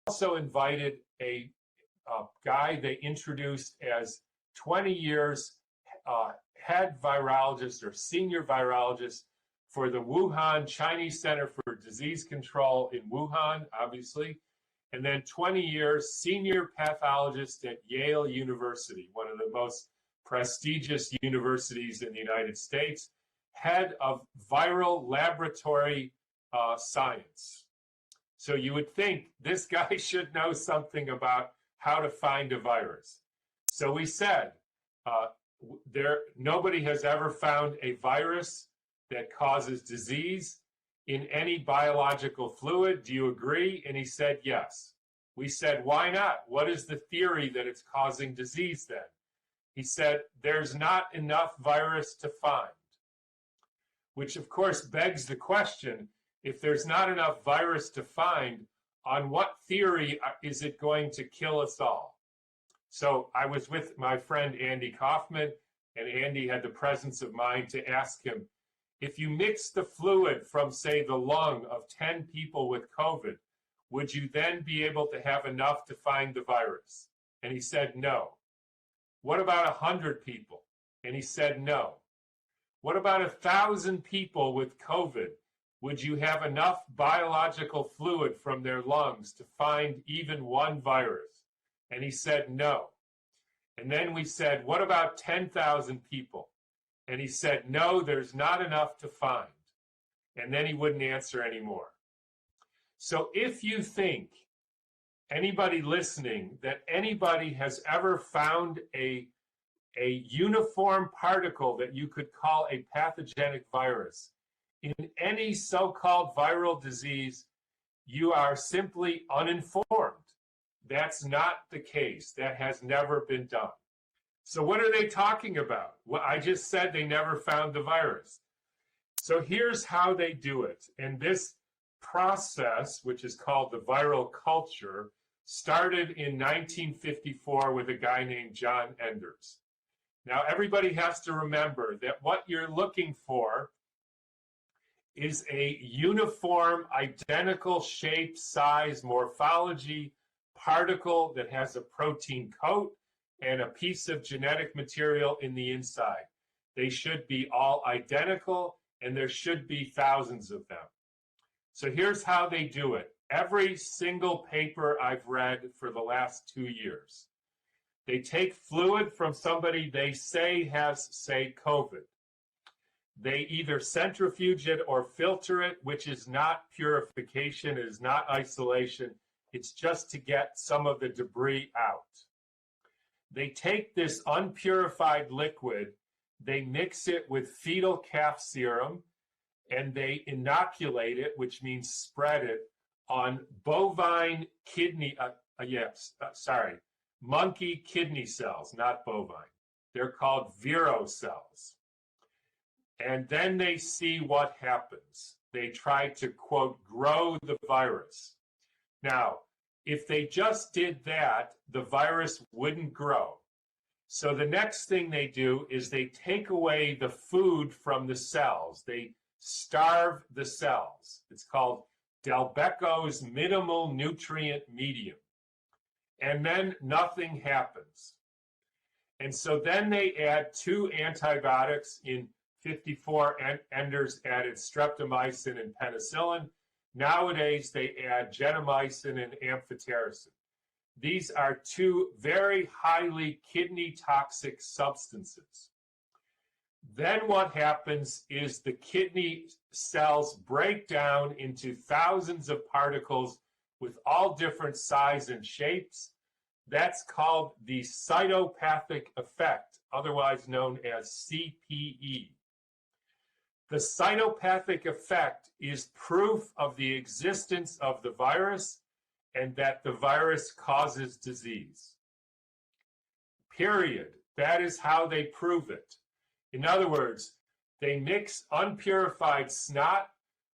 also invited a guy they introduced as 20 years head virologist or senior virologist for the Wuhan Chinese Center for Disease Control in Wuhan, obviously, and then 20 years senior pathologist at Yale University, one of the most prestigious universities in the United States, head of viral laboratory science. So you would think this guy should know something about how to find a virus. So we said, nobody has ever found a virus that causes disease in any biological fluid. Do you agree? And he said, yes. We said, why not? What is the theory that it's causing disease then? He said, there's not enough virus to find, which of course begs the question, if there's not enough virus to find, on what theory is it going to kill us all? So I was with my friend Andy Kaufman, and Andy had the presence of mind to ask him, if you mix the fluid from, say, the lung of 10 people with COVID, would you then be able to have enough to find the virus? And he said, no. What about 100 people? And he said, no. What about 1,000 people with COVID? Would you have enough biological fluid from their lungs to find even one virus? And he said, no. And then we said, what about 10,000 people? And he said, no, there's not enough to find. And then he wouldn't answer anymore. So if you think, anybody listening, that anybody has ever found a uniform particle that you could call a pathogenic virus in any so-called viral disease, you are simply uninformed. That's not the case. That has never been done. So what are they talking about? Well, I just said they never found the virus. So here's how they do it. And this process, which is called the viral culture, started in 1954 with a guy named John Enders. Now, everybody has to remember that what you're looking for is a uniform, identical shape, size, morphology particle that has a protein coat and a piece of genetic material in the inside. They should be all identical, and there should be thousands of them. So here's how they do it. Every single paper I've read for the last 2 years, they take fluid from somebody they say has, say, COVID. They either centrifuge it or filter it, which is not purification, it is not isolation. It's just to get some of the debris out. They take this unpurified liquid, they mix it with fetal calf serum, and they inoculate it, which means spread it, on bovine kidney, monkey kidney cells, not bovine. They're called vero cells. And then they see what happens. They try to, quote, grow the virus. Now, if they just did that, the virus wouldn't grow. So the next thing they do is they take away the food from the cells. They starve the cells. It's called Delbecko's minimal nutrient medium. And then nothing happens. And so then they add 2 antibiotics. In 54, Enders added streptomycin and penicillin. Nowadays, they add gentamicin and amphotericin. These are 2 very highly kidney toxic substances. Then what happens is the kidney cells break down into thousands of particles with all different sizes and shapes. That's called the cytopathic effect, otherwise known as CPE. The cytopathic effect is proof of the existence of the virus and that the virus causes disease. Period. That is how they prove it. In other words, they mix unpurified snot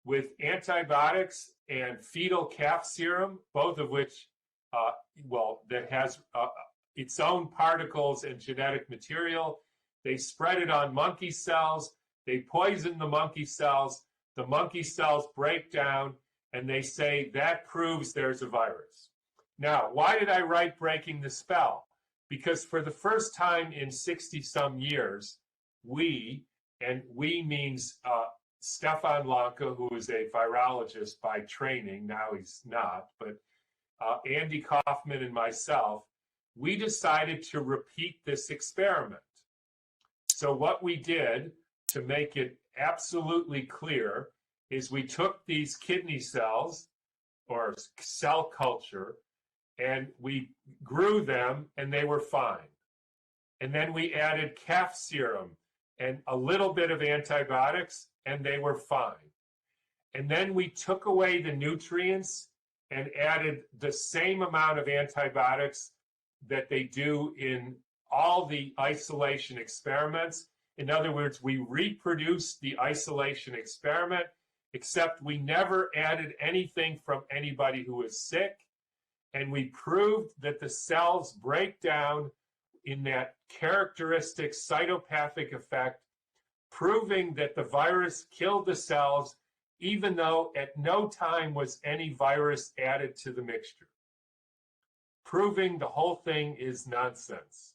with antibiotics and fetal calf serum, both of which, that has its own particles and genetic material. They spread it on monkey cells. They poison the monkey cells break down, and they say that proves there's a virus. Now, why did I write Breaking the Spell? Because for the first time in 60-some years, and we means Stefan Lanka, who is a virologist by training, now he's not, but Andy Kaufman and myself, we decided to repeat this experiment. So what we did, to make it absolutely clear, is we took these kidney cells, or cell culture, and we grew them, and they were fine. And then we added calf serum and a little bit of antibiotics, and they were fine. And then we took away the nutrients and added the same amount of antibiotics that they do in all the isolation experiments. In other words, we reproduced the isolation experiment, except we never added anything from anybody who was sick. And we proved that the cells break down in that characteristic cytopathic effect, proving that the virus killed the cells, even though at no time was any virus added to the mixture. Proving the whole thing is nonsense.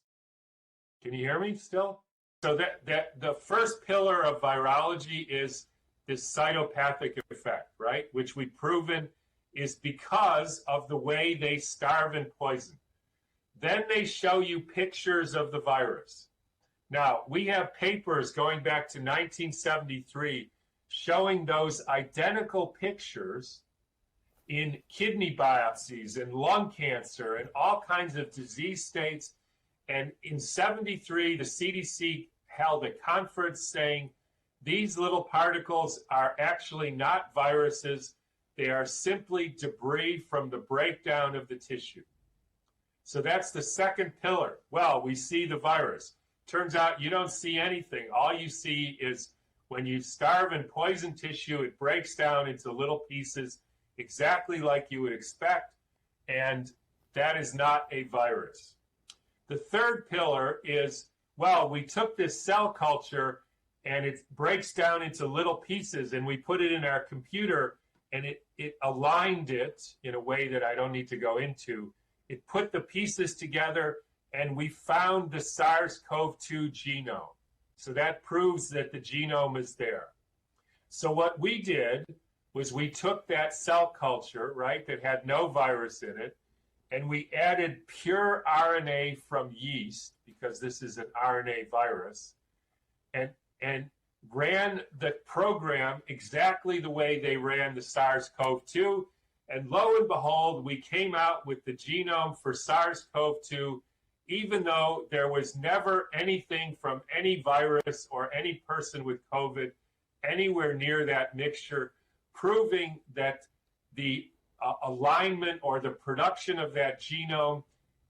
Can you hear me still? So that the first pillar of virology is this cytopathic effect, right? Which we've proven is because of the way they starve and poison. Then they show you pictures of the virus. Now, we have papers going back to 1973 showing those identical pictures in kidney biopsies and lung cancer and all kinds of disease states. And in 73, the CDC held a conference saying these little particles are actually not viruses. They are simply debris from the breakdown of the tissue. So that's the second pillar. Well, we see the virus. Turns out you don't see anything. All you see is when you starve and poison tissue, it breaks down into little pieces exactly like you would expect, and that is not a virus. The third pillar is, well, we took this cell culture and it breaks down into little pieces, and we put it in our computer, and it aligned it in a way that I don't need to go into. It put the pieces together, and we found the SARS-CoV-2 genome. So that proves that the genome is there. So what we did was we took that cell culture, right, that had no virus in it, and we added pure RNA from yeast, because this is an RNA virus, and ran the program exactly the way they ran the SARS-CoV-2. And lo and behold, we came out with the genome for SARS-CoV-2, even though there was never anything from any virus or any person with COVID anywhere near that mixture, proving that the alignment or the production of that genome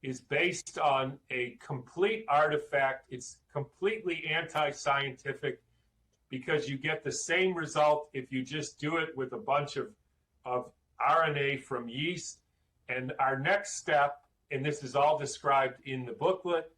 is based on a complete artifact. It's completely anti-scientific, because you get the same result if you just do it with a bunch of RNA from yeast. And our next step, and this is all described in the booklet,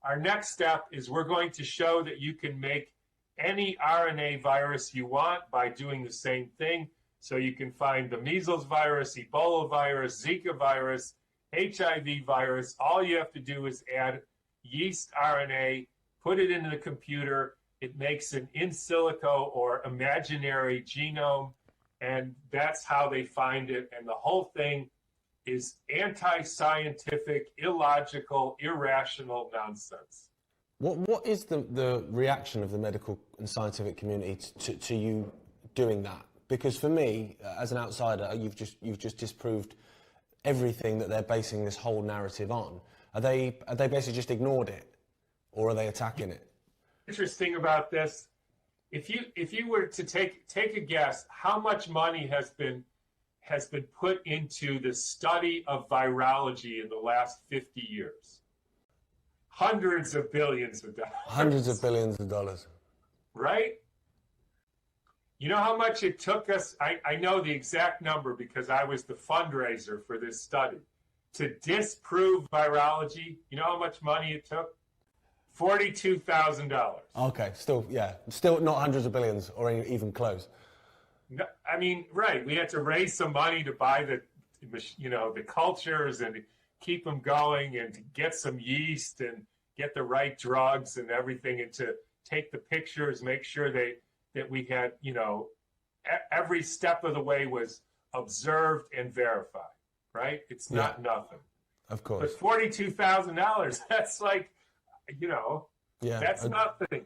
our next step is we're going to show that you can make any RNA virus you want by doing the same thing. So you can find the measles virus, Ebola virus, Zika virus, HIV virus. All you have to do is add yeast RNA, put it into the computer. It makes an in silico or imaginary genome, and that's how they find it. And the whole thing is anti-scientific, illogical, irrational nonsense. What is the reaction of the medical and scientific community to you doing that? Because for me, as an outsider, you've just disproved everything that they're basing this whole narrative on. Are they basically just ignored it, or are they attacking it? Interesting about this, if you were to take a guess, how much money has been put into the study of virology in the last 50 years? Hundreds of billions of dollars. Hundreds of billions of dollars. Right? You know how much it took us? I know the exact number because I was the fundraiser for this study. To disprove virology, you know how much money it took? $42,000. Okay, still not hundreds of billions or even close. No, I mean, right. We had to raise some money to buy the cultures and keep them going and to get some yeast and get the right drugs and everything and to take the pictures, make sure that we had, every step of the way was observed and verified, right? It's not nothing. Of course. But $42,000, that's like, yeah, that's nothing.